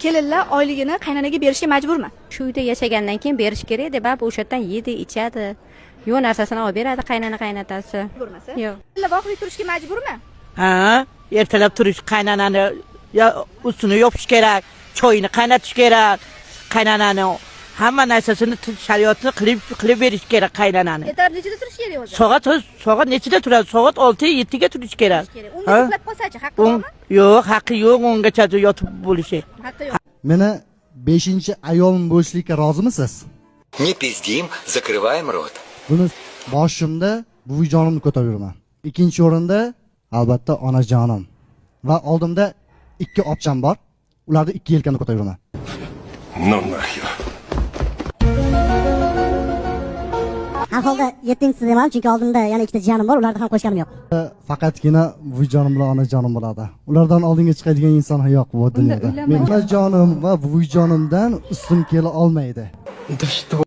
Kelinlar oyligini qaynanaga berishga majburmi? Shu uyda yashagandan keyin berish kerak deb, o'sha yerdan yeydi, ichadi. Yo'q narsasini olib beradi qaynotasi. Bo'lmasa? Yo'q. Kelinlar voqif turishga majburmi? Ha, ertalab turish, qaynanani ya ustini yopish kerak, choyini qaynatish kerak, qaynanani hamma narsasini shariatni qilib berish kerak qaynanani. Ertalab nechida turish kerak o'zi? Soat nechida turadi? Soat 6-7 ga turish kerak. Unga uxlab qolsa-chi, haqqi bormi? Yo'q, haqqi yo'q, ungacha yotib bo'lishi. Haqqi yo'q. Meni 5-ayolim bo'lishlikka rozimisiz? Не пиздим, закрываем рот. Buni boshimda buvijonimni ko'taraverman. Ikkinchi o'rinda albatta onajonim va oldimda 2 opcham bor. Ularni 2 yelkamda ko'taraverman. Ну нахер. Har holda 7-si demadim, chunki oldimda yana 2ta jiyanim bor, ularni ham qo'shganim yo'q. Faqatgina buvijonim bilan onajonim bo'ladi. Ulardan oldinga chiqadigan inson yo'q bu dunyoda. Men onajonim va buvijonimdan ustim kela olmaydi. Да что